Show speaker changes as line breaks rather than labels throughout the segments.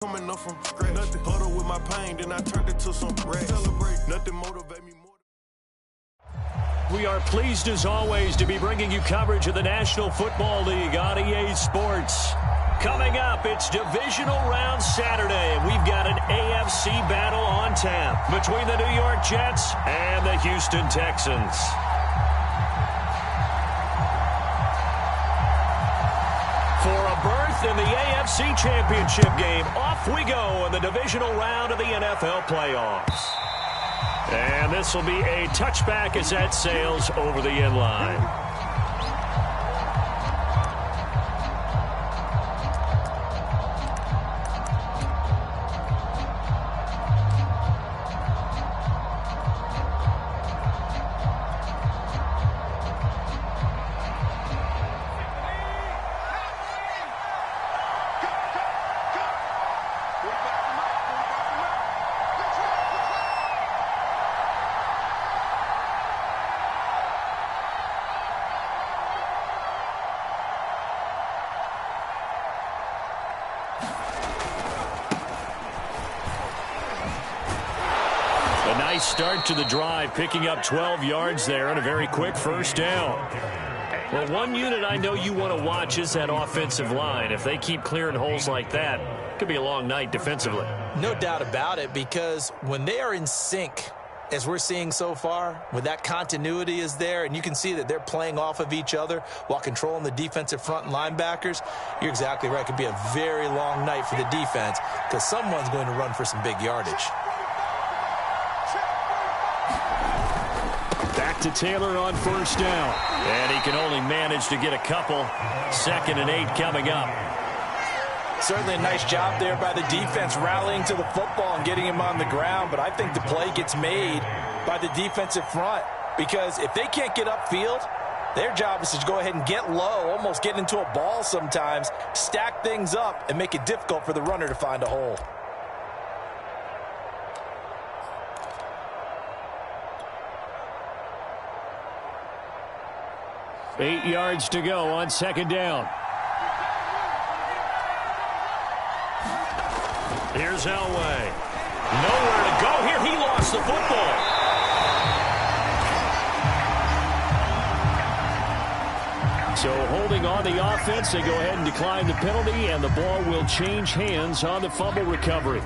Coming up from scratch, nothing huddle with my pain, then I turned it to some rap. Celebrate, nothing motivate me more.
We are pleased as always to be bringing you coverage of the National Football League on EA Sports. Coming up, it's divisional round Saturday, and we've got an AFC battle on tap between the New York Jets and the Houston Texans. For a berth in the AFC Championship game, off we go in the divisional round of the NFL playoffs. And this will be a touchback as that sails over the end line. Nice start to the drive, picking up 12 yards there and a very quick first down. Well, one unit I know you want to watch is that offensive line. If they keep clearing holes like that, it could be a long night defensively.
No doubt about it, because when they are in sync, as we're seeing so far, when that continuity is there and you can see that they're playing off of each other while controlling the defensive front and linebackers, you're exactly right. It could be a very long night for the defense because someone's going to run for some big yardage.
Back to Taylor on first down. And he can only manage to get a couple. 2nd and 8 coming up.
Certainly a nice job there by the defense rallying to the football and getting him on the ground. But I think the play gets made by the defensive front because if they can't get upfield, their job is to go ahead and get low, almost get into a ball sometimes, stack things up, and make it difficult for the runner to find a hole.
Eight yards to go on 2nd down. Here's Elway. Nowhere to go here. He lost the football. So holding on the offense, they go ahead and decline the penalty, and the ball will change hands on the fumble recovery.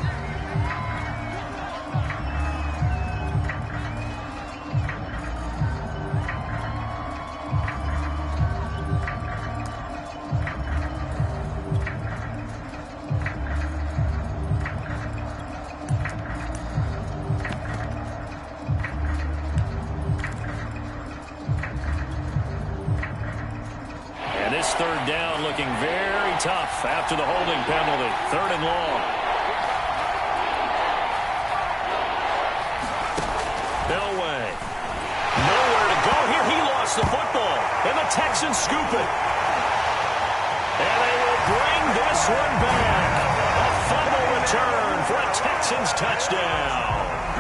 Third down looking very tough after the holding penalty. 3rd and long. Elway. Nowhere to go here. He lost the football. And the Texans scoop it. And they will bring this one back. A fumble return for a Texans touchdown.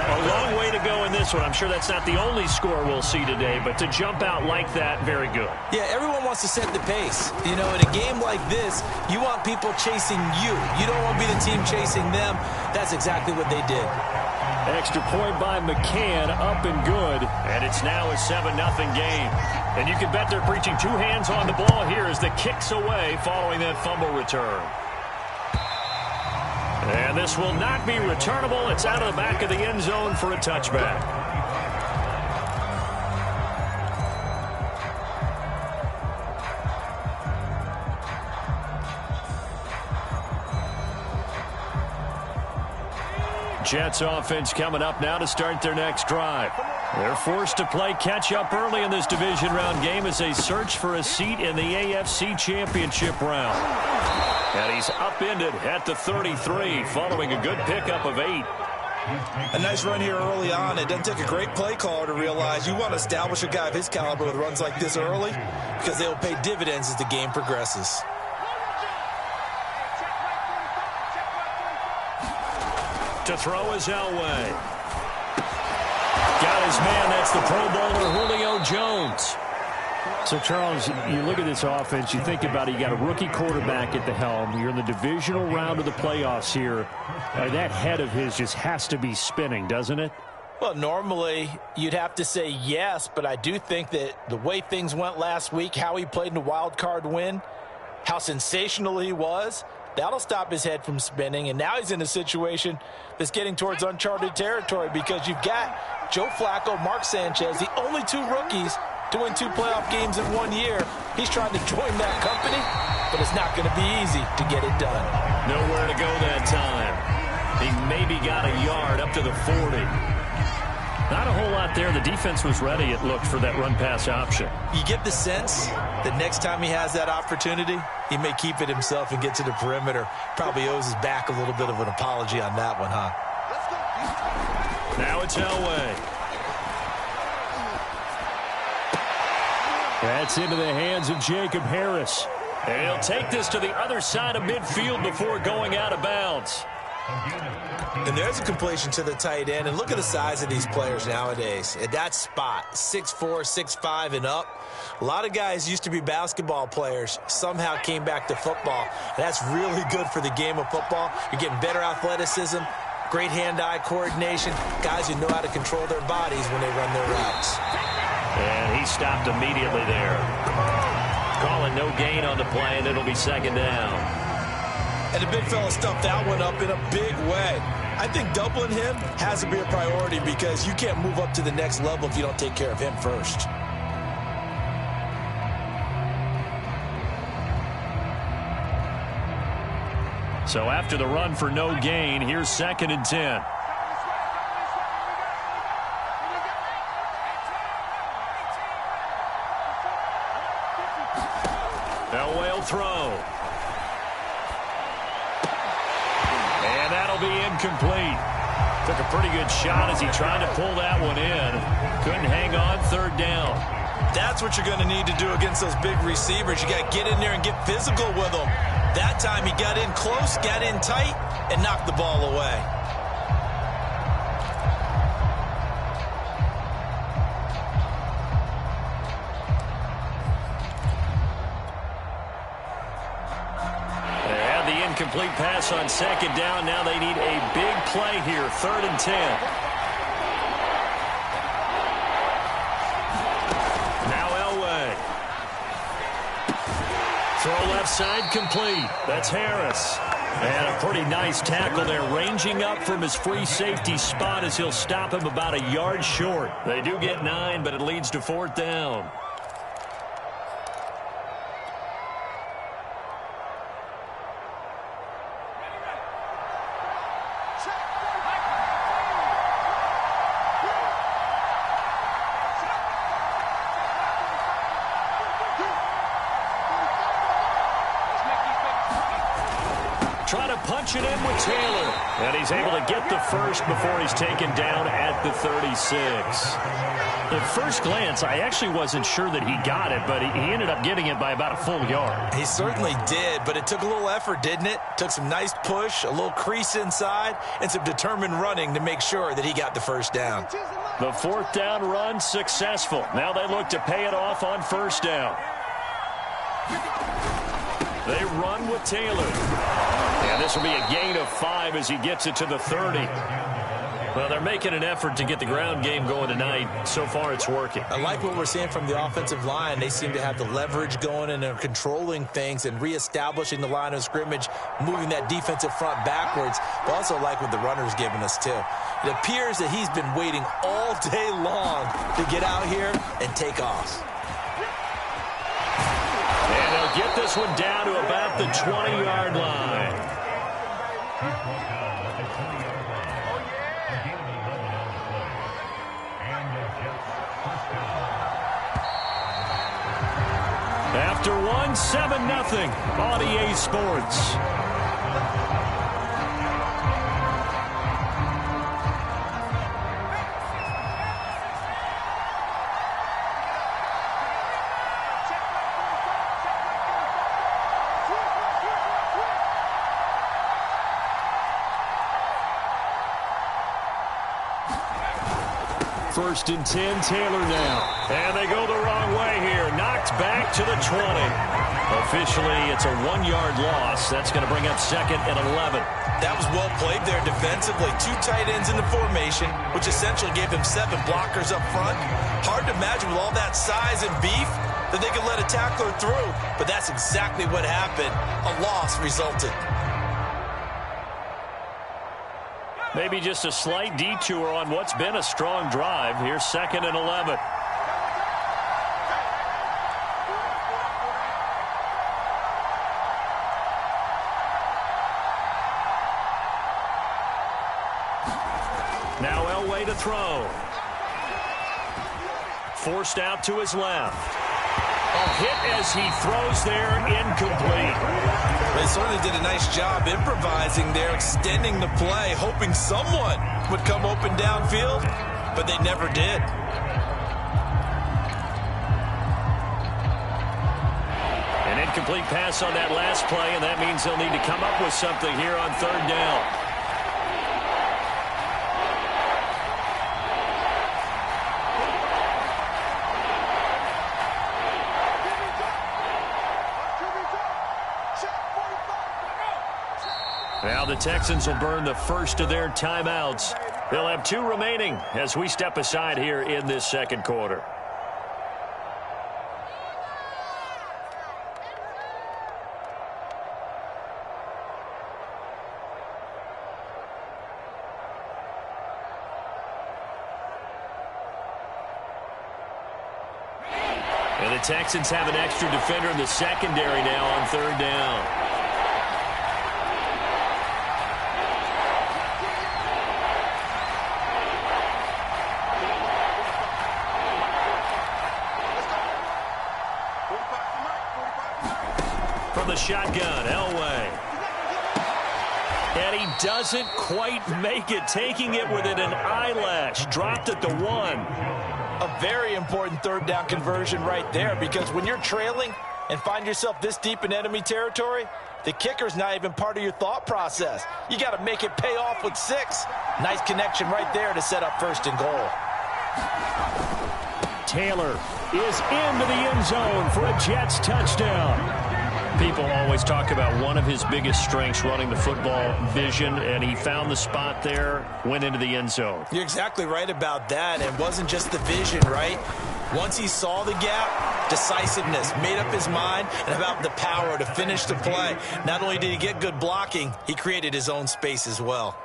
A long way to go in this one. I'm sure that's not the only score we'll see today, but to jump out like that, very good.
Yeah, everyone wants to set the pace. You know, in a game like this, you want people chasing you. You don't want to be the team chasing them. That's exactly what they did.
Extra point by McCann, up and good. And it's now a 7-0 game. And you can bet they're preaching 2 hands on the ball here as the kick's away following that fumble return. And this will not be returnable. It's out of the back of the end zone for a touchback. Jets offense coming up now to start their next drive. They're forced to play catch-up early in this division round game as they search for a seat in the AFC Championship round. And he's upended at the 33 following a good pickup of 8.
A nice run here early on. It doesn't take a great play caller to realize you want to establish a guy of his caliber with runs like this early because they will pay dividends as the game progresses.
To throw is Elway. Got his man. That's the Pro Bowler Julio Jones.
So, Charles, you look at this offense, you think about it, you got a rookie quarterback at the helm. You're in the divisional round of the playoffs here. That head of his just has to be spinning, doesn't it?
Well, normally you'd have to say yes, but I do think that the way things went last week, how he played in the wild card win, how sensational he was, that'll stop his head from spinning. And now he's in a situation that's getting towards uncharted territory because you've got Joe Flacco, Mark Sanchez, the only two rookies to win 2 playoff games in 1 year. He's trying to join that company, but it's not going to be easy to get it done.
Nowhere to go that time. He maybe got a yard up to the 40. Not a whole lot there. The defense was ready, it looked, for that run-pass option.
You get the sense that next time he has that opportunity, he may keep it himself and get to the perimeter. Probably owes his back a little bit of an apology on that one, huh?
Now it's Elway.
That's into the hands of Jacob Harris.
And he'll take this to the other side of midfield before going out of bounds.
And there's a completion to the tight end. And look at the size of these players nowadays. At that spot, 6'4", 6'5", and up. A lot of guys used to be basketball players, somehow came back to football. And that's really good for the game of football. You're getting better athleticism, great hand-eye coordination, guys who know how to control their bodies when they run their routes.
And he stopped immediately there. Calling no gain on the play, and it'll be second down.
And the big fella stuffed that one up in a big way. I think doubling him has to be a priority because you can't move up to the next level if you don't take care of him first.
So after the run for no gain, here's 2nd and 10.
Elway will throw. And that'll be incomplete.
Took a pretty good shot as he tried to pull that one in. Couldn't hang on, 3rd down.
That's what you're going to need to do against those big receivers. You got to get in there and get physical with them. That time he got in close, got in tight, and knocked the ball away.
Complete pass on 2nd down. Now they need a big play here. 3rd and 10. Now Elway. Throw left side complete. That's Harris.
And a pretty nice tackle there, ranging up from his free safety spot as he'll stop him about a yard short.
They do get 9, but it leads to 4th down.
Trying to punch it in with Taylor. And he's able to get the first before he's taken down at the 36. At first glance, I actually wasn't sure that he got it, but he ended up getting it by about a full yard.
He certainly did, but it took a little effort, didn't it? Took some nice push, a little crease inside, and some determined running to make sure that he got the first down.
The 4th down run successful. Now they look to pay it off on 1st down. They run with Taylor. And this will be a gain of 5 as he gets it to the 30.
Well, they're making an effort to get the ground game going tonight. So far, it's working.
I like what we're seeing from the offensive line. They seem to have the leverage going, and they're controlling things and reestablishing the line of scrimmage, moving that defensive front backwards. But also like what the runner's giving us, too. It appears that he's been waiting all day long to get out here and take off.
And they'll get this one down to about the 20-yard line. After one, 7-0 on EA Sports. First and 10, Taylor now. And they go the wrong way here. Knocked back to the 20. Officially, it's a 1-yard loss. That's going to bring up 2nd and 11.
That was well played there defensively. 2 tight ends in the formation, which essentially gave them 7 blockers up front. Hard to imagine with all that size and beef that they could let a tackler through. But that's exactly what happened. A loss resulted.
Maybe just a slight detour on what's been a strong drive. Here's 2nd and 11. Now Elway to throw. Forced out to his left. A hit as he throws there, incomplete.
They certainly did a nice job improvising there, extending the play, hoping someone would come open downfield, but they never did.
An incomplete pass on that last play, and that means they'll need to come up with something here on 3rd down. Now the Texans will burn the first of their timeouts. They'll have 2 remaining as we step aside here in this 2nd quarter. And the Texans have an extra defender in the secondary now on 3rd down. From the shotgun, Elway. And he doesn't quite make it, taking it within an eyelash. Dropped at the 1.
A very important 3rd down conversion right there, because when you're trailing and find yourself this deep in enemy territory, the kicker's not even part of your thought process. You got to make it pay off with 6. Nice connection right there to set up 1st and goal.
Taylor is into the end zone for a Jets touchdown. People always talk about one of his biggest strengths, running the football, vision, and he found the spot there, went into the end zone.
You're exactly right about that. It wasn't just the vision, right? Once he saw the gap, decisiveness, made up his mind, and about the power to finish the play. Not only did he get good blocking, he created his own space as well.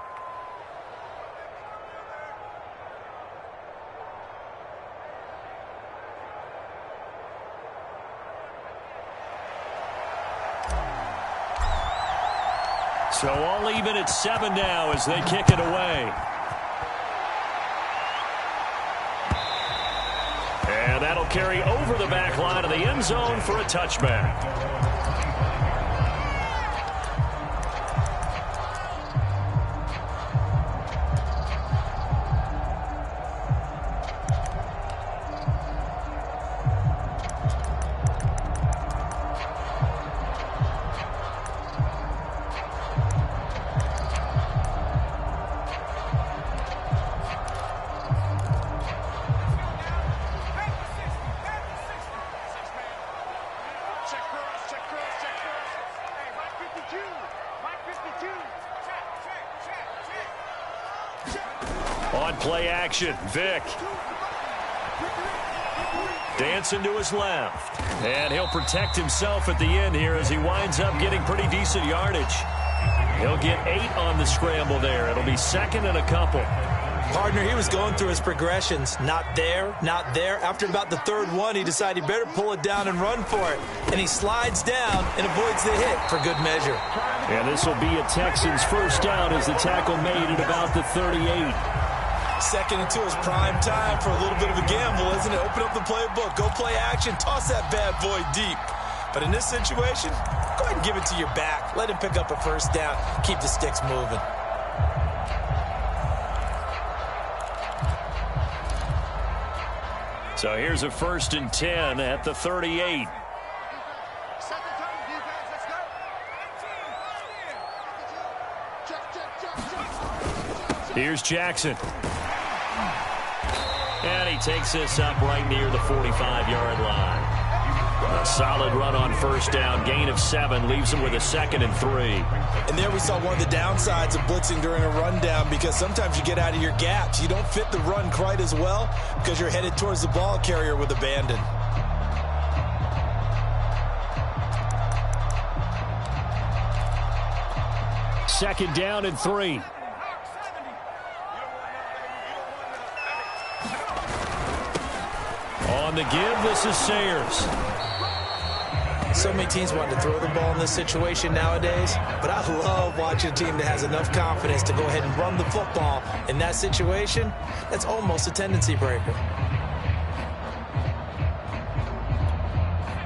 So all even at 7 now as they kick it away. And that'll carry over the back line of the end zone for a touchback. On play action, Vick. Dancing to his left. And he'll protect himself at the end here as he winds up getting pretty decent yardage. He'll get 8 on the scramble there. It'll be 2nd and a couple.
Partner, he was going through his progressions. Not there, not there. After about the 3rd one, he decided he better pull it down and run for it. And he slides down and avoids the hit for good measure.
And this will be a Texans first down as the tackle made at about the 38.
2nd and 2 is prime time for a little bit of a gamble, isn't it? Open up the playbook, go play action, toss that bad boy deep. But in this situation, go ahead and give it to your back. Let him pick up a first down. Keep the sticks moving.
So here's a 1st and 10 at the 38. Here's Jackson. And he takes this up right near the 45-yard line. A solid run on first down. Gain of 7 leaves him with a 2nd and 3.
And there we saw one of the downsides of blitzing during a rundown, because sometimes you get out of your gaps. You don't fit the run quite as well because you're headed towards the ball carrier with abandon.
Second down and 3. On the give, this is Sayers.
So many teams want to throw the ball in this situation nowadays, but I love watching a team that has enough confidence to go ahead and run the football in that situation. That's almost a tendency breaker.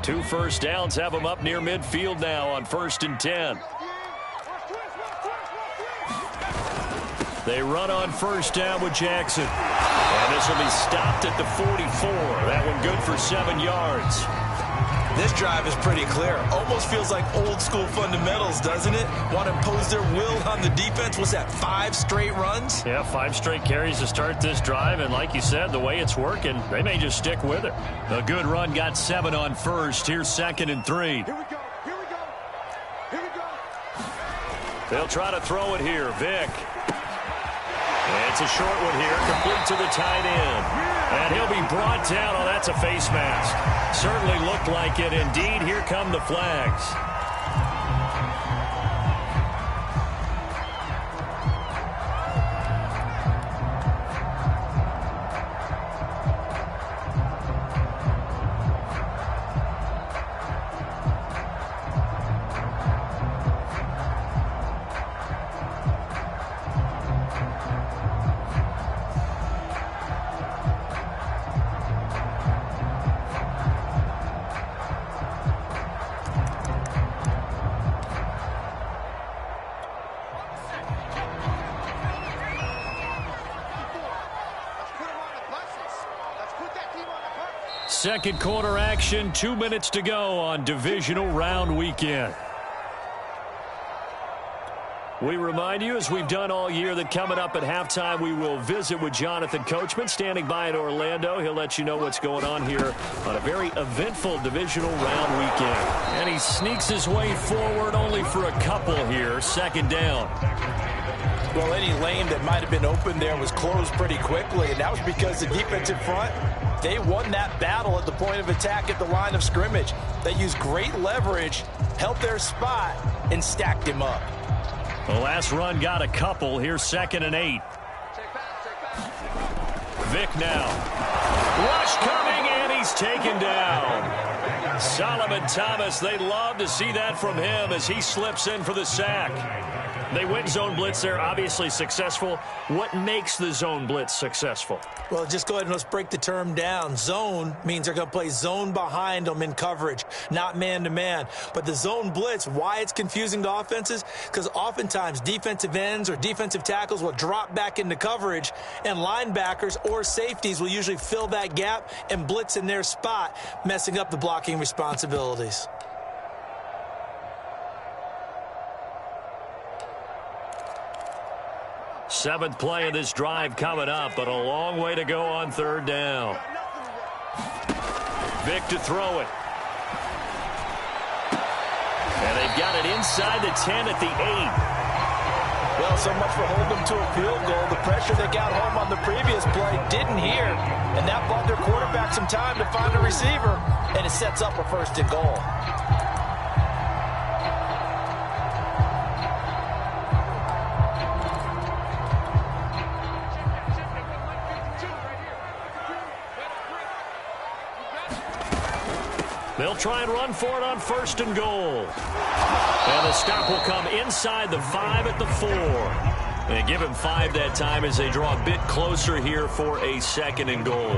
2 first downs have him up near midfield now on 1st and 10. They run on first down with Jackson. And this will be stopped at the 44. That one good for 7 yards.
This drive is pretty clear. Almost feels like old school fundamentals, doesn't it? Want to impose their will on the defense. What's that, 5 straight runs?
Yeah, 5 straight carries to start this drive. And like you said, the way it's working, they may just stick with it. A good run got 7 on first. Here's 2nd and 3.
Here we go. Here we go. Here we go.
They'll try to throw it here. Vick. And it's a short one here, complete to the tight end. And he'll be brought down. Oh, that's a face mask. Certainly looked like it. Indeed, here come the flags. Second quarter action, 2 minutes to go on divisional round weekend. We remind you, as we've done all year, that coming up at halftime, we will visit with Jonathan Coachman, standing by in Orlando. He'll let you know what's going on here on a very eventful divisional round weekend. And he sneaks his way forward only for a couple here. 2nd down.
Well, any lane that might have been open there was closed pretty quickly, and that was because the defensive front, they won that battle at the point of attack at the line of scrimmage. They used great leverage, held their spot, and stacked him up.
The last run got a couple. Here's 2nd and 8. Vick now. Rush coming, and he's taken down. Solomon Thomas, they'd love to see that from him as he slips in for the sack. They went zone blitz there, obviously successful. What makes the zone blitz successful?
Well, just go ahead and let's break the term down. Zone means they're going to play zone behind them in coverage, not man-to-man. But the zone blitz, why it's confusing to offenses? Because oftentimes defensive ends or defensive tackles will drop back into coverage, and linebackers or safeties will usually fill that gap and blitz in their spot, messing up the blocking responsibilities.
Seventh play of this drive coming up, but a long way to go on 3rd down. Vick to throw it. And they've got it inside the 10 at the 8.
Well, so much for holding them to a field goal. The pressure they got home on the previous play didn't hear, and that bought their quarterback some time to find a receiver, and it sets up a 1st and goal.
They'll try and run for it on 1st and goal. And the stop will come inside the 5 at the 4. And give him 5 that time as they draw a bit closer here for a 2nd and goal.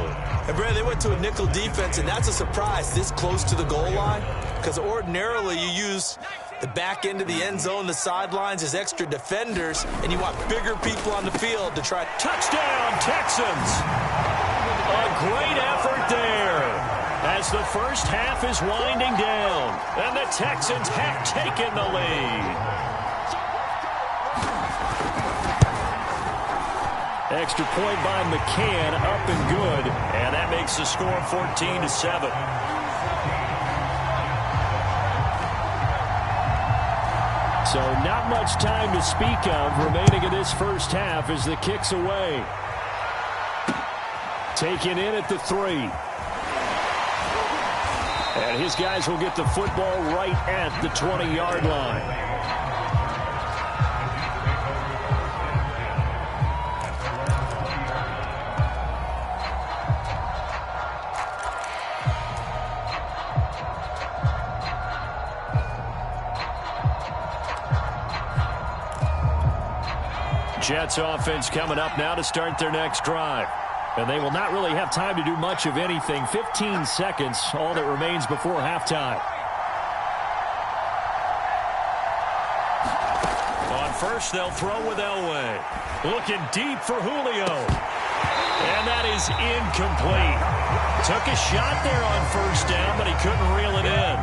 And Brad, they went to a nickel defense, and that's a surprise this close to the goal line, because ordinarily you use the back end of the end zone, the sidelines as extra defenders, and you want bigger people on the field to try.
Touchdown, Texans! A great effort there as the first half is winding down, and the Texans have taken the lead. extra point by McCann, up and good. And that makes the score 14-7. So not much time to speak of remaining in this first half as the kick's away. Taken in at the 3. And his guys will get the football right at the 20-yard line. Jets offense coming up now to start their next drive. And they will not really have time to do much of anything. 15 seconds, all that remains before halftime. On first, they'll throw with Elway. Looking deep for Julio. And that is incomplete. Took a shot there on first down, but he couldn't reel it in.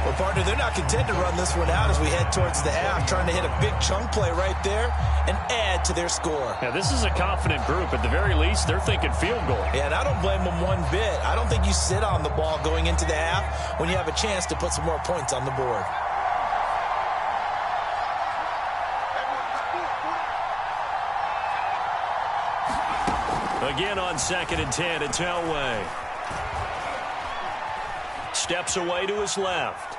Well, partner, they're not content to run this one out as we head towards the half, trying to hit a big chunk play right there and add to their score.
Yeah, this is a confident group. At the very least, they're thinking field goal.
Yeah, and I don't blame them one bit. I don't think you sit on the ball going into the half when you have a chance to put some more points on the board.
Again on 2nd and 10, it's Elway. Steps away to his left.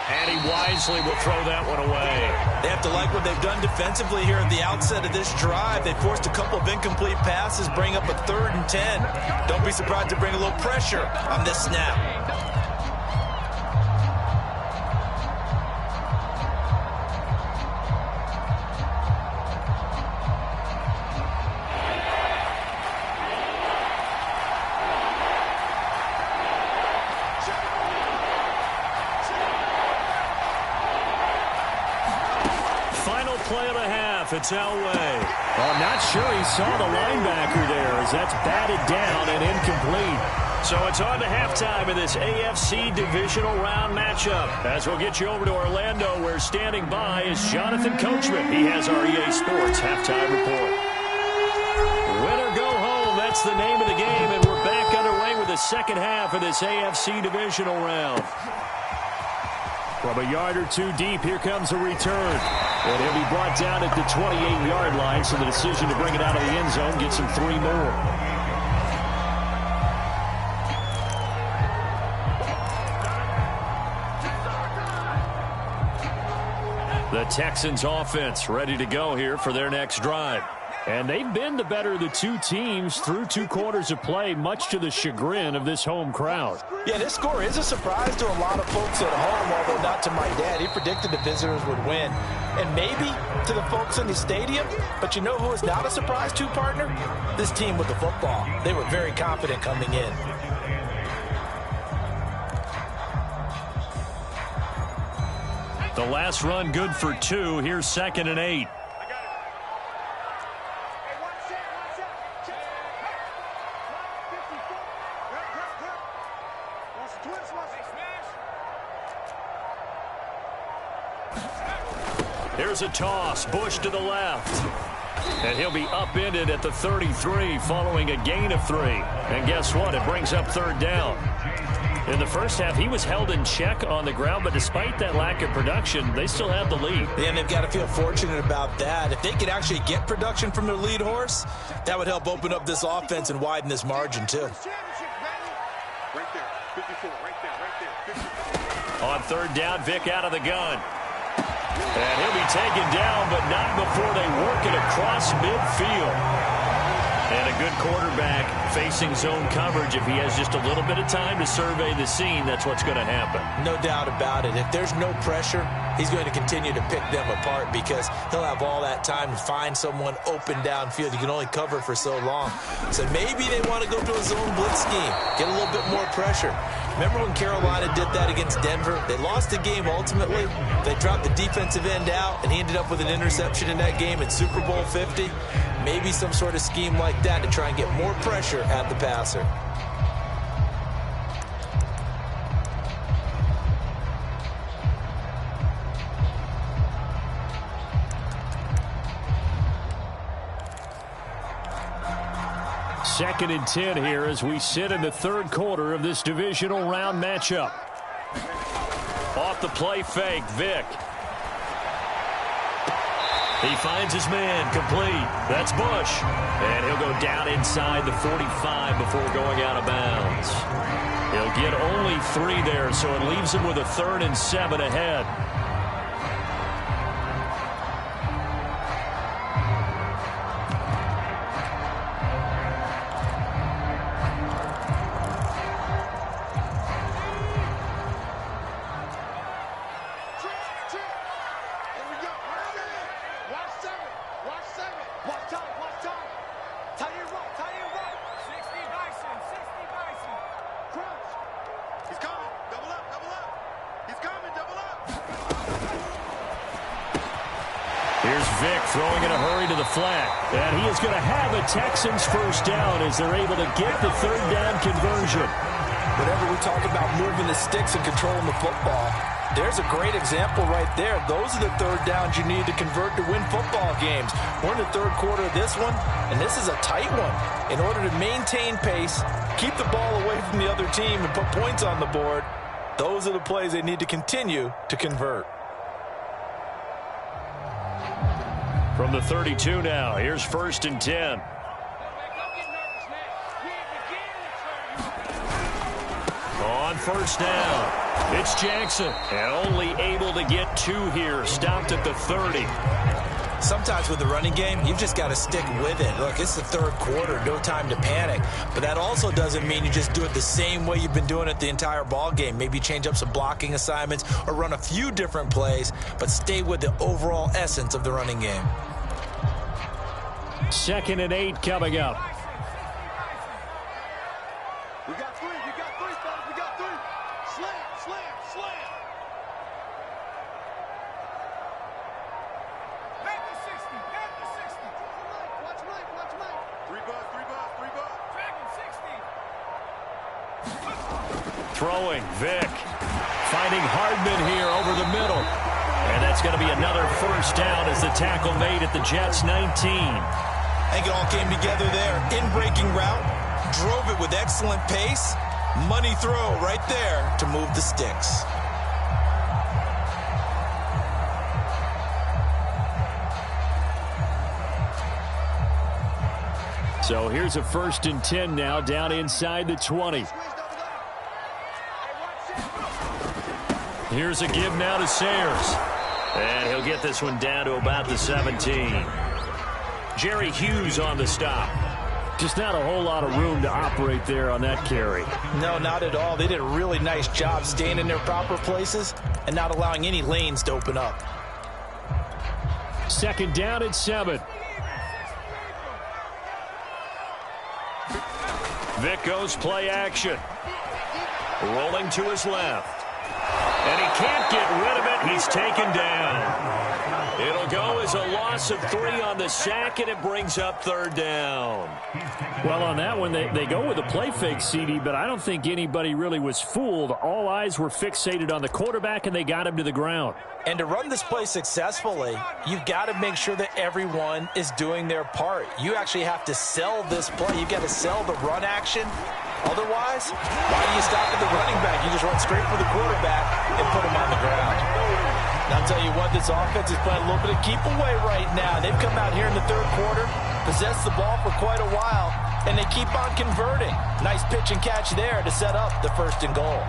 And he wisely will throw that one away.
They have to like what they've done defensively here at the outset of this drive. They forced a couple of incomplete passes, bring up a 3rd and 10. Don't be surprised to bring a little pressure on this snap.
It's Elway. Well, I'm not sure he saw the linebacker there as that's batted down and incomplete. So it's on to halftime of this AFC divisional round matchup. As we'll get you over to Orlando, where standing by is Jonathan Coachman. He has our EA Sports halftime report. Win or go home, that's the name of the game, and we're back underway with the second half of this AFC divisional round. From a yard or two deep, here comes a return. And he'll be brought down at the 28-yard line, so the decision to bring it out of the end zone gets him 3 more. The Texans offense ready to go here for their next drive. And they've been the better of the two teams through 2 quarters of play, much to the chagrin of this home crowd.
Yeah, this score is a surprise to a lot of folks at home, although not to my dad. He predicted the visitors would win. And maybe to the folks in the stadium, but you know who is not a surprise to, partner? This team with the football. They were very confident coming in.
The last run good for 2. Here's 2nd and 8. Here's a toss. Bush to the left. And he'll be upended at the 33 following a gain of 3. And guess what? It brings up 3rd down. In the first half, he was held in check on the ground, but despite that lack of production, they still have the lead.
And they've got to feel fortunate about that. If they could actually get production from their lead horse, that would help open up this offense and widen this margin, too.
Right there, 54, right there, 54.
On 3rd down, Vic out of the gun. And he'll be taken down, but not before they work it across midfield. And a good quarterback facing zone coverage. If he has just a little bit of time to survey the scene, that's what's going to happen.
No doubt about it. If there's no pressure, he's going to continue to pick them apart because he'll have all that time to find someone open downfield. You can only cover for so long. So maybe they want to go to a zone blitz scheme, get a little bit more pressure. Remember when Carolina did that against Denver? They lost the game ultimately. They dropped the defensive end out, and he ended up with an interception in that game in Super Bowl 50. Maybe some sort of scheme like that to try and get more pressure at the passer.
2nd and 10 here as we sit in the third quarter of this divisional round matchup. Off the play fake, Vick. He finds his man, complete. That's Bush. And he'll go down inside the 45 before going out of bounds. He'll get only 3 there, so it leaves him with a 3rd and 7 ahead. Here's Vick throwing in a hurry to the flat. And he is going to have a Texans first down as they're able to get the 3rd down conversion.
Whenever we talk about moving the sticks and controlling the football, there's a great example right there. Those are the 3rd downs you need to convert to win football games. We're in the 3rd quarter of this one, and this is a tight one. In order to maintain pace, keep the ball away from the other team, and put points on the board, those are the plays they need to continue to convert.
From the 32 now, here's 1st and 10. On 1st down, it's Jackson. And only able to get 2 here, stopped at the 30.
Sometimes with the running game, you've just got to stick with it. Look, it's the 3rd quarter, no time to panic. But that also doesn't mean you just do it the same way you've been doing it the entire ball game. Maybe change up some blocking assignments or run a few different plays, but stay with the overall essence of the running game.
2nd and 8 coming up.
We got 3, fellas, we got 3. Slam, slam, slam. Back to 60, back to 60. Watch right, watch right. 3 buzz, 3 buzz, 3 buzz. Dragon 60.
Throwing, Vick. Finding Hardman here over the middle. And that's going to be another first down as the tackle made at the Jets' 19.
I think it all came together there. In-breaking route, drove it with excellent pace. Money throw right there to move the sticks.
So here's a 1st and 10 now, down inside the 20. Here's a give now to Sayers. And he'll get this one down to about the 17. Jerry Hughes on the stop. Just not a whole lot of room to operate there on that carry.
No, not at all. They did a really nice job staying in their proper places and not allowing any lanes to open up.
2nd down and 7. Vick goes play action. Rolling to his left. And he can't get rid of it. He's taken down. It'll go as a loss of 3 on the sack, and it brings up 3rd down. Well, on that one, they go with a play fake, CD, but I don't think anybody really was fooled. All eyes were fixated on the quarterback, and they got him to the ground.
And to run this play successfully, you've got to make sure that everyone is doing their part. You actually have to sell this play. You've got to sell the run action. Otherwise, why do you stop at the running back? You just run straight for the quarterback and put him on the ground. And I'll tell you what, this offense is playing a little bit of keep away right now. They've come out here in the 3rd quarter, possessed the ball for quite a while, and they keep on converting. Nice pitch and catch there to set up the 1st and goal.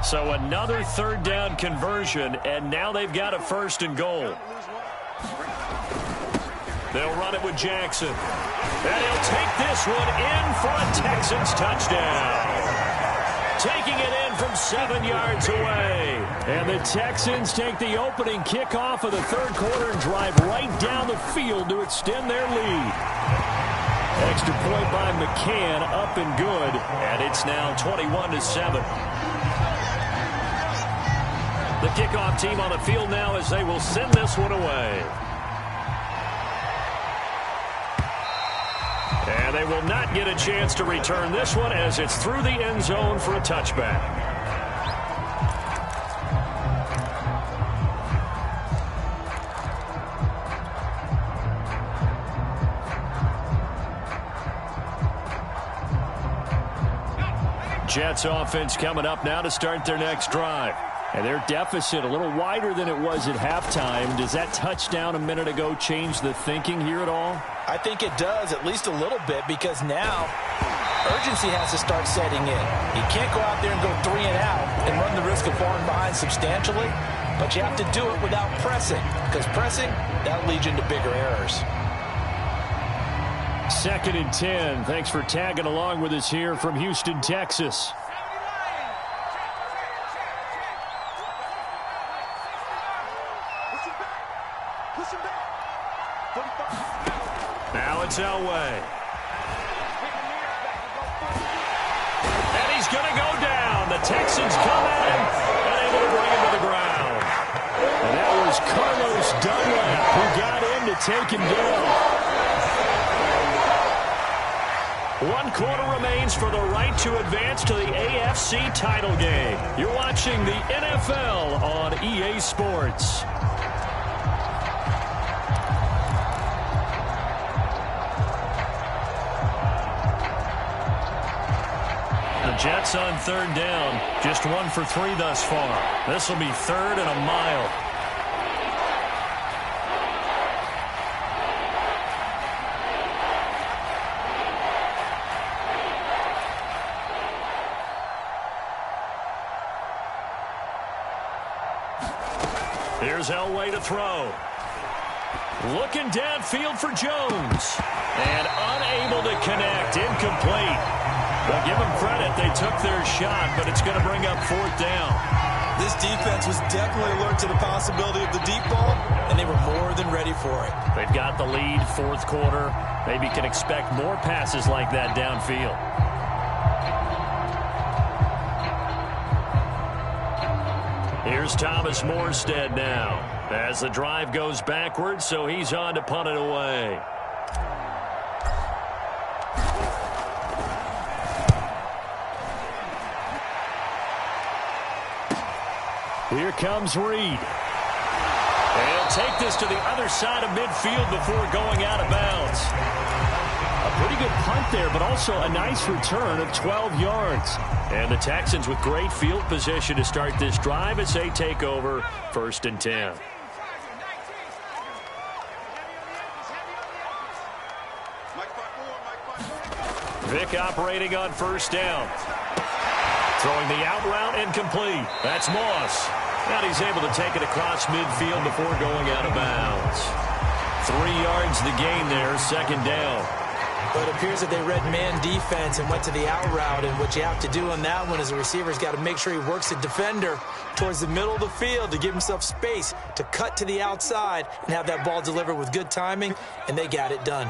So another 3rd down conversion, and now they've got a 1st and goal. They'll run it with Jackson. And he'll take this one in for a Texans touchdown. Taking it in from 7 yards away. And the Texans take the opening kickoff of the 3rd quarter and drive right down the field to extend their lead. Extra point by McCann, up and good. And it's now 21-7. The kickoff team on the field now as they will send this one away. And they will not get a chance to return this one as it's through the end zone for a touchback. Jets offense coming up now to start their next drive. And their deficit a little wider than it was at halftime. Does that touchdown a minute ago change the thinking here at all?
I think it does, at least a little bit, because now urgency has to start setting in. You can't go out there and go 3 and out and run the risk of falling behind substantially, but you have to do it without pressing, because pressing, that'll lead you into bigger errors.
2nd and 10. Thanks for tagging along with us here from Houston, Texas. Now it's Elway. And he's going to go down. The Texans come at him and able to bring him to the ground. And that was Carlos Dunlap who got in to take him down. 1 quarter remains for the right to advance to the AFC title game. You're watching the NFL on EA Sports. The Jets on 3rd down. Just 1 for 3 thus far. This will be 3rd and a mile. Here's Elway to throw. Looking downfield for Jones. And unable to connect. Incomplete. Well, give them credit. They took their shot, but it's going to bring up 4th down.
This defense was definitely alert to the possibility of the deep ball, and they were more than ready for it.
They've got the lead, 4th quarter. Maybe can expect more passes like that downfield. Here's Thomas Morstead now as the drive goes backwards, so he's on to punt it away. Here comes Reed. And he'll take this to the other side of midfield before going out of bounds. A pretty good punt there, but also a nice return of 12 yards. And the Texans with great field position to start this drive as they take over 1st and 10. Vick operating on 1st down. Throwing the out route incomplete. That's Moss. And he's able to take it across midfield before going out of bounds. 3 yards the gain there, 2nd down.
But it appears that they read man defense and went to the out route. And what you have to do on that one is the receiver's got to make sure he works the defender towards the middle of the field to give himself space to cut to the outside and have that ball delivered with good timing, and they got it done.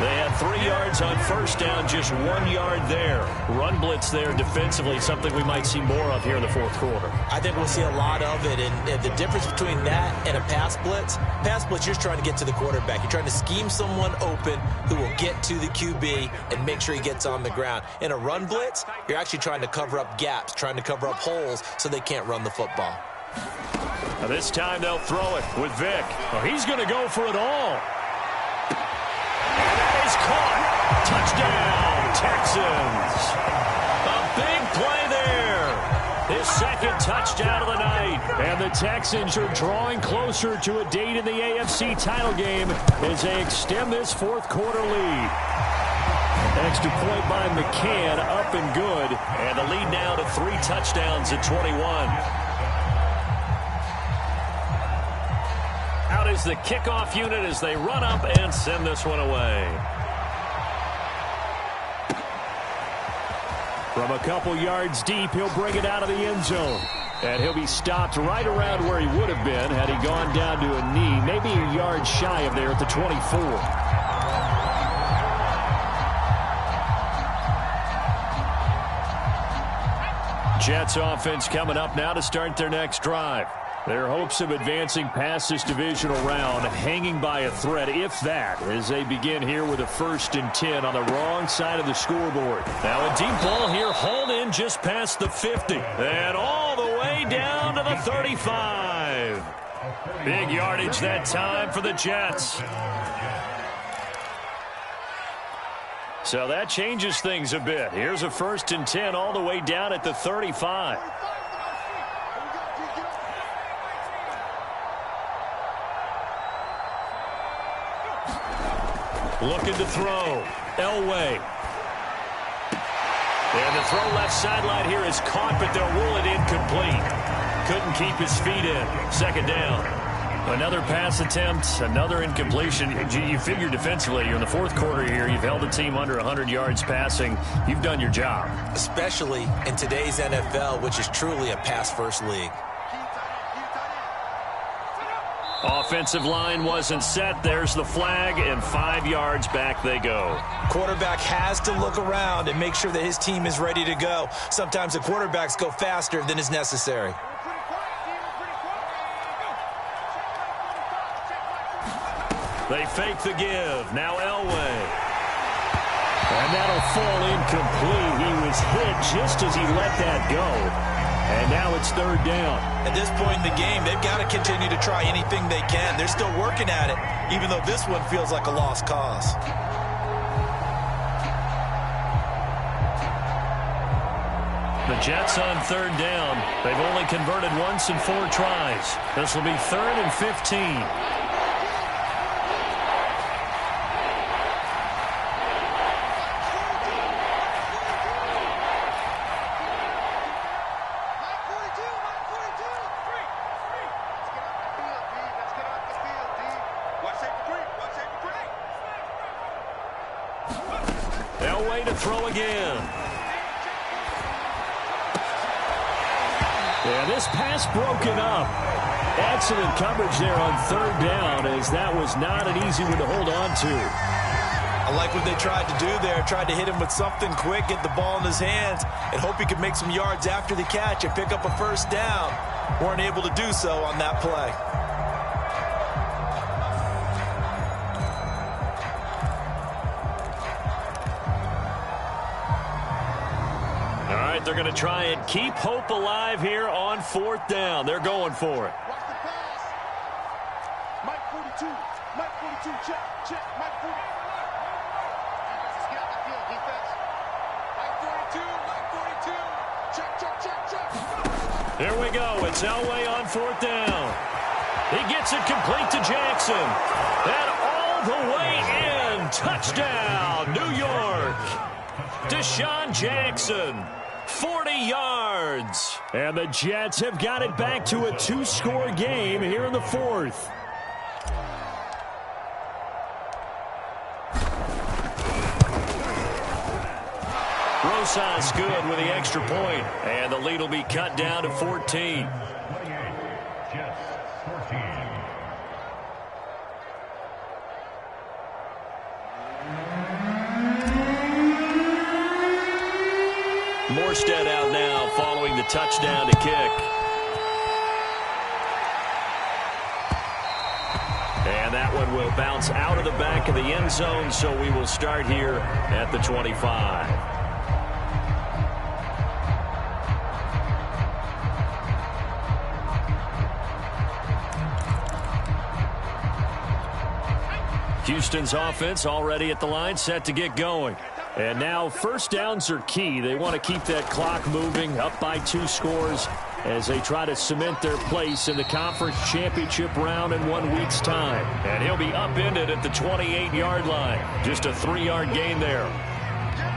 They had 3 yards on 1st down, just 1 yard there. Run blitz there defensively, something we might see more of here in the 4th quarter.
I think we'll see a lot of it, and the difference between that and a pass blitz, you're just trying to get to the quarterback. You're trying to scheme someone open who will get to the QB and make sure he gets on the ground. In a run blitz, you're actually trying to cover up gaps, trying to cover up holes so they can't run the football.
Now this time they'll throw it with Vick. Well, he's going to go for it all. Caught. Touchdown, Texans. A big play there. His 2nd touchdown of the night. And the Texans are drawing closer to a date in the AFC title game as they extend this 4th quarter lead. Extra point by McCann, up and good. And the lead now to 3 touchdowns at 21. Out is the kickoff unit as they run up and send this one away. From a couple yards deep, he'll bring it out of the end zone. And he'll be stopped right around where he would have been had he gone down to a knee, maybe a yard shy of there at the 24. Jets offense coming up now to start their next drive. Their hopes of advancing past this divisional round hanging by a thread, if that, as they begin here with a 1st and 10 on the wrong side of the scoreboard. Now a deep ball here, hauled in just past the 50. And all the way down to the 35. Big yardage that time for the Jets. So that changes things a bit. Here's a 1st and 10 all the way down at the 35. Looking to throw. Elway. And the throw left sideline here is caught, but they'll rule it incomplete. Couldn't keep his feet in. 2nd down. Another pass attempt, another incompletion. You figure defensively, you're in the 4th quarter here. You've held the team under 100 yards passing. You've done your job.
Especially in today's NFL, which is truly a pass-first league.
Offensive line wasn't set. There's the flag, and 5 yards back they go.
Quarterback has to look around and make sure that his team is ready to go. Sometimes the quarterbacks go faster than is necessary.
They fake the give. Now Elway. And that'll fall incomplete. He was hit just as he let that go. And now it's 3rd down.
At this point in the game, they've got to continue to try anything they can. They're still working at it, even though this one feels like a lost cause.
The Jets on 3rd down. They've only converted once in 4 tries. This will be 3rd and 15. Elway to throw again. Yeah, this pass broken up. Excellent coverage there on 3rd down, as that was not an easy one to hold on to.
I like what they tried to do there. Tried to hit him with something quick, get the ball in his hands, and hope he could make some yards after the catch and pick up a 1st down. Weren't able to do so on that play.
They're going to try and keep hope alive here on 4th down. They're going for it.
Watch the pass. Mike 42. Mike 42. Check. Check. Mike 40. Defense, get out the field. Defense. Mike 42. Mike 42. Check, check, check, check.
There we go. It's Elway on 4th down. He gets it complete to Jackson. And all the way in. Touchdown, New York. Deshaun Jackson. 40 yards. And the Jets have got it back to a 2-score game here in the 4th. Rosas good with the extra point. And the lead will be cut down to 14. Morstead out now following the touchdown to kick. And that one will bounce out of the back of the end zone, so we will start here at the 25. Houston's offense already at the line, set to get going. And now 1st downs are key. They want to keep that clock moving, up by 2 scores as they try to cement their place in the conference championship round in 1 week's time. And he'll be upended at the 28-yard line. Just a 3-yard gain there.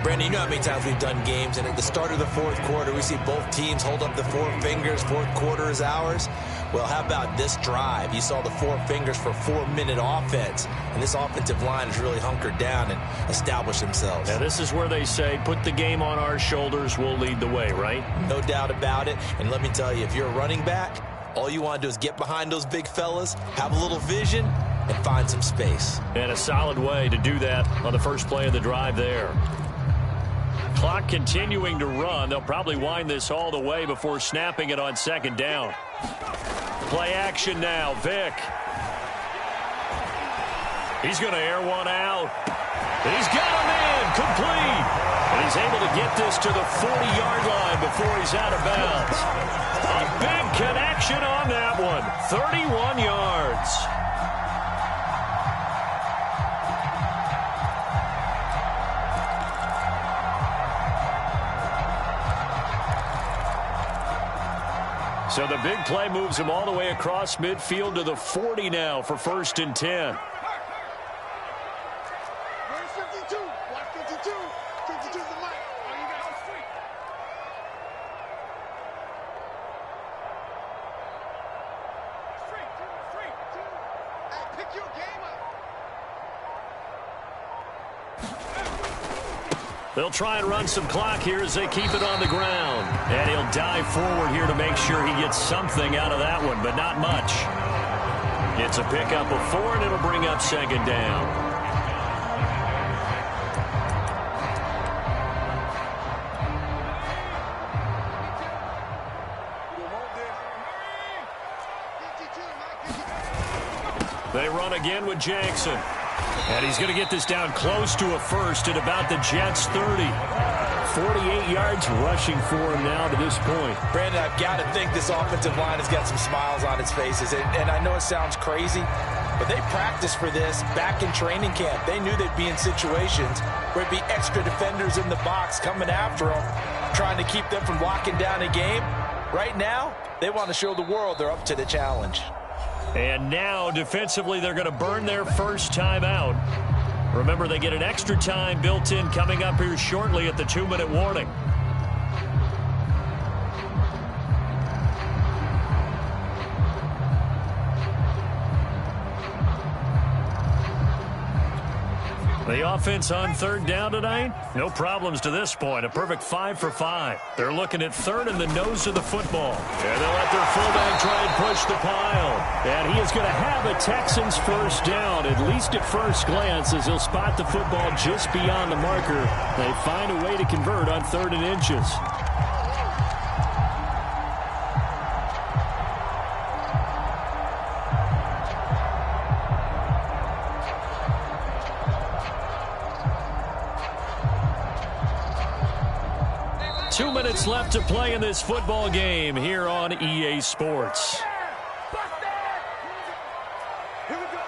Brandon, you know how many times we've done games, and at the start of the 4th quarter, we see both teams hold up the 4 fingers. 4th quarter is ours. Well, how about this drive? You saw the 4 fingers for 4-minute offense, and this offensive line has really hunkered down and established themselves.
Now, this is where they say, put the game on our shoulders, we'll lead the way, right?
No doubt about it. And let me tell you, if you're a running back, all you want to do is get behind those big fellas, have a little vision, and find some space.
And a solid way to do that on the first play of the drive there. Clock continuing to run. They'll probably wind this all the way before snapping it on 2nd down. Play action now. Vick. He's going to air one out. He's got him in. Complete. And he's able to get this to the 40-yard line before he's out of bounds. A big connection on that one. 31 yards. So the big play moves him all the way across midfield to the 40 now for 1st and 10.
Where's 52? Watch 52. 52's the mic. Oh, you got no street. Street. Hey, pick your game up.
They'll try and run some clock here as they keep it on the ground. And he'll dive forward here to make sure he gets something out of that one, but not much. It's a pickup of 4, and it'll bring up 2nd down. They run again with Jackson. And he's going to get this down close to a first at about the Jets' 30. 48 yards rushing for him now to this point.
Brandon, I've got to think this offensive line has got some smiles on its faces. And I know it sounds crazy, but they practiced for this back in training camp. They knew they'd be in situations where it'd be extra defenders in the box coming after them, trying to keep them from locking down a game. Right now, they want to show the world they're up to the challenge.
And now, defensively, they're going to burn their first time out. Remember, they get an extra time built in coming up here shortly at the 2-minute warning. The offense on 3rd down tonight, no problems to this point. A perfect 5 for 5. They're looking at 3rd in the nose of the football. And they'll let their fullback try and push the pile. And he is going to have a Texans first down, at least at first glance, as he'll spot the football just beyond the marker. They find a way to convert on 3rd and inches. Two minutes left to play in this football game here on EA Sports.
Here we go.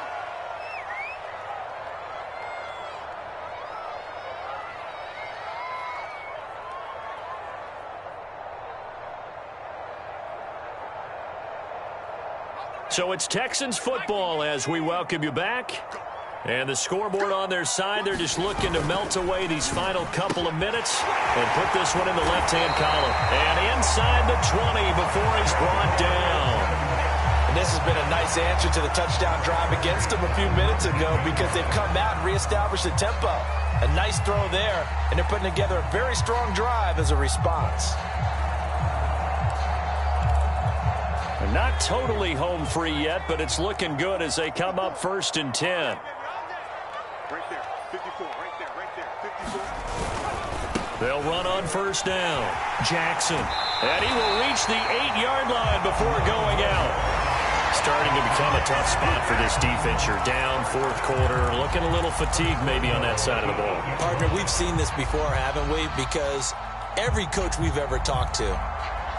So it's Texans football as we welcome you back. And the scoreboard on their side, they're just looking to melt away these final couple of minutes and put this one in the left-hand column. And inside the 20 before he's brought down.
And this has been a nice answer to the touchdown drive against them a few minutes ago because they've come out and reestablished the tempo. A nice throw there, and they're putting together a very strong drive as a response.
They're not totally home free yet, but it's looking good as they come up 1st and 10.
Right there, 54, right there, 54.
They'll run on 1st down. Jackson. And he will reach the 8-yard line before going out. Starting to become a tough spot for this defense. You're down 4th quarter, looking a little fatigued maybe on that side of the ball.
Partner, we've seen this before, haven't we? Because every coach we've ever talked to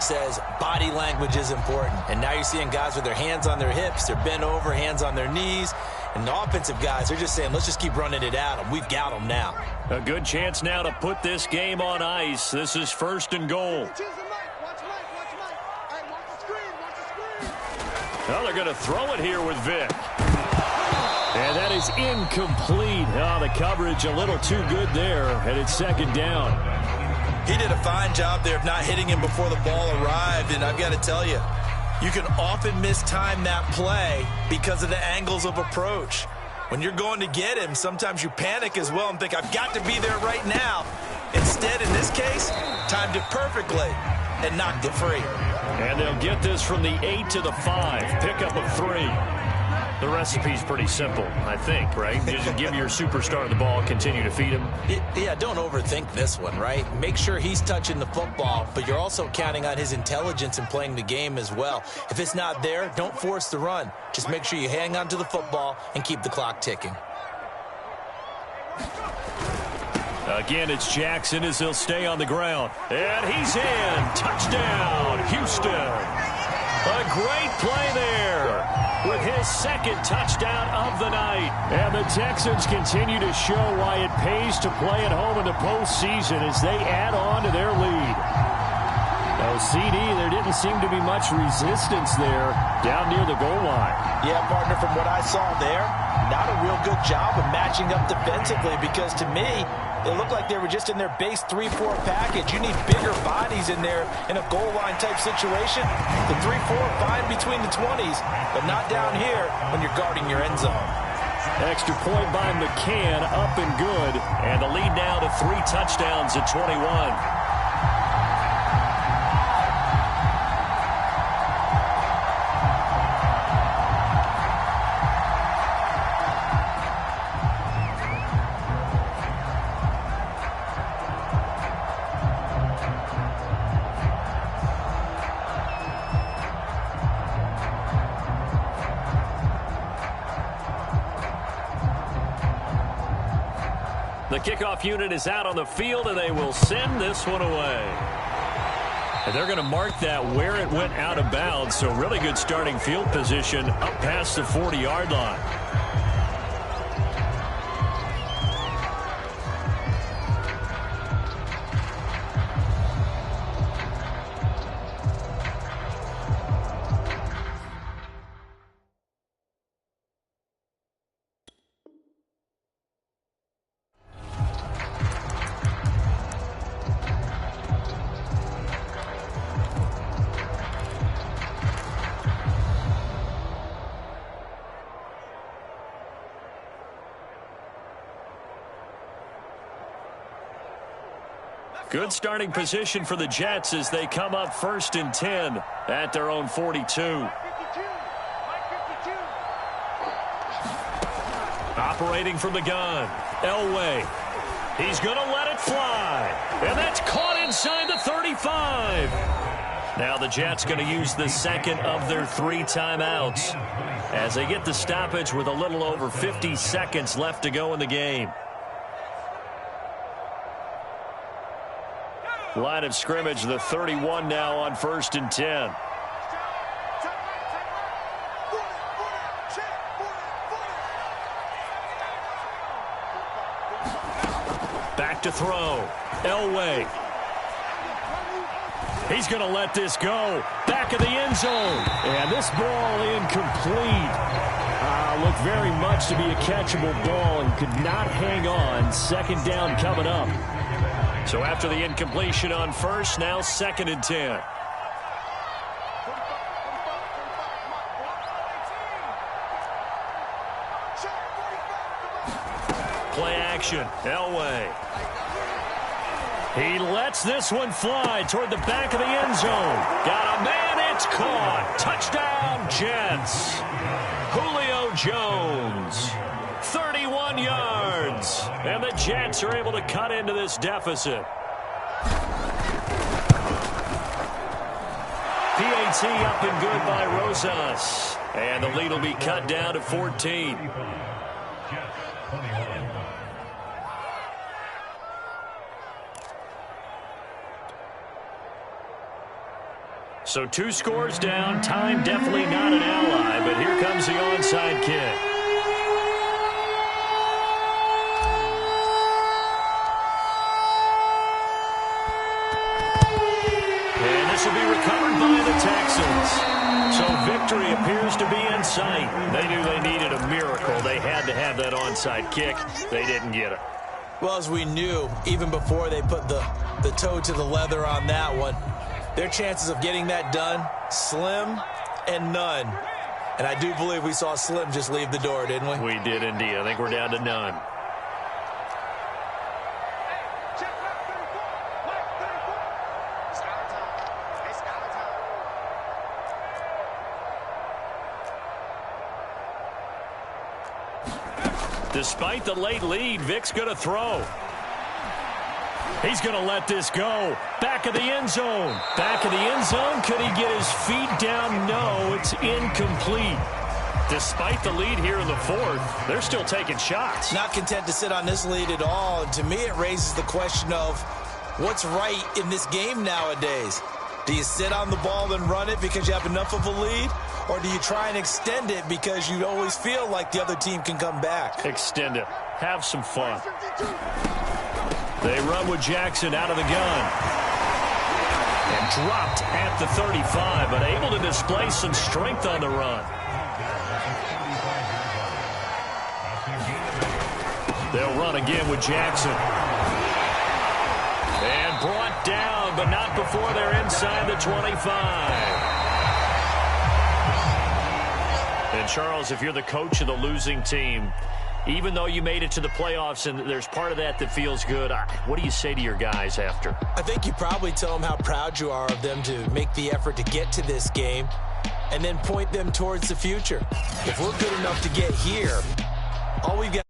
says body language is important. And now you're seeing guys with their hands on their hips, they're bent over, hands on their knees. And the offensive guys, they're just saying, let's just keep running it at them. We've got them now.
A good chance now to put this game on ice. This is 1st and goal.
Watch Mike. Hey, watch the screen.
Well, they're going to throw it here with Vic. And that is incomplete. Oh, the coverage a little too good there, and it's 2nd down.
He did a fine job there of not hitting him before the ball arrived, and I've got to tell you, you can often mistime that play because of the angles of approach. When you're going to get him, sometimes you panic as well and think, I've got to be there right now. Instead, in this case, timed it perfectly and knocked it free.
And they'll get this from the 8 to the 5. Pickup of 3. The recipe's pretty simple, I think, right? Just give your superstar the ball, continue to feed him.
Yeah, don't overthink this one, right? Make sure he's touching the football, but you're also counting on his intelligence in playing the game as well. If it's not there, don't force the run. Just make sure you hang on to the football and keep the clock ticking.
Again, it's Jackson as he'll stay on the ground. And he's in. Touchdown, Houston. A great play there with his 2nd touchdown of the night. And the Texans continue to show why it pays to play at home in the postseason as they add on to their lead. CD, there didn't seem to be much resistance there down near the goal line.
Yeah, partner, from what I saw there, not a real good job of matching up defensively, because to me, it looked like they were just in their base 3-4 package. You need bigger bodies in there in a goal line type situation. The 3-4 fine between the 20s, but not down here when you're guarding your end zone.
Extra point by McCann, up and good. And the lead now to 3 touchdowns at 21. The kickoff unit is out on the field, and they will send this one away. And they're going to mark that where it went out of bounds, so really good starting field position up past the 40-yard line. Good starting position for the Jets as they come up 1st and 10 at their own 42. Operating from the gun, Elway. He's going to let it fly. And that's caught inside the 35. Now the Jets going to use the second of their 3 timeouts as they get the stoppage with a little over 50 seconds left to go in the game. Line of scrimmage, the 31 now on 1st and 10. Back to throw. Elway. He's going to let this go. Back of the end zone. And this ball incomplete. Looked very much to be a catchable ball and could not hang on. 2nd down coming up. So after the incompletion on 1st, now 2nd and 10. Play action. Elway. He lets this one fly toward the back of the end zone. Got a man, it's caught. Touchdown, Jets. Julio Jones. 31 yards. And the Jets are able to cut into this deficit. PAT up and good by Rosas. And the lead will be cut down to 14. So 2 scores down. Time definitely not an ally, but here comes the onside kick. And this will be recovered by the Texans. So victory appears to be in sight. They knew they needed a miracle. They had to have that onside kick. They didn't get it.
Well, as we knew, even before they put the toe to the leather on that one, their chances of getting that done, slim and none. And I do believe we saw Slim just leave the door, didn't we?
We did indeed. I think we're down to none. Despite the late lead, Vic's going to throw. He's going to let this go. Back of the end zone. Back of the end zone. Could he get his feet down? No, it's incomplete. Despite the lead here in the 4th, they're still taking shots.
Not content to sit on this lead at all. And to me, it raises the question of what's right in this game nowadays. Do you sit on the ball and run it because you have enough of a lead? Or do you try and extend it because you always feel like the other team can come back?
Extend it. Have some fun. They run with Jackson out of the gun. And dropped at the 35, but able to display some strength on the run. They'll run again with Jackson. And brought down, but not before they're inside the 25. And, Charles, if you're the coach of the losing team, even though you made it to the playoffs and there's part of that feels good, what do you say to your guys after?
I think you probably tell them how proud you are of them to make the effort to get to this game and then point them towards the future. If we're good enough to get here, all we've got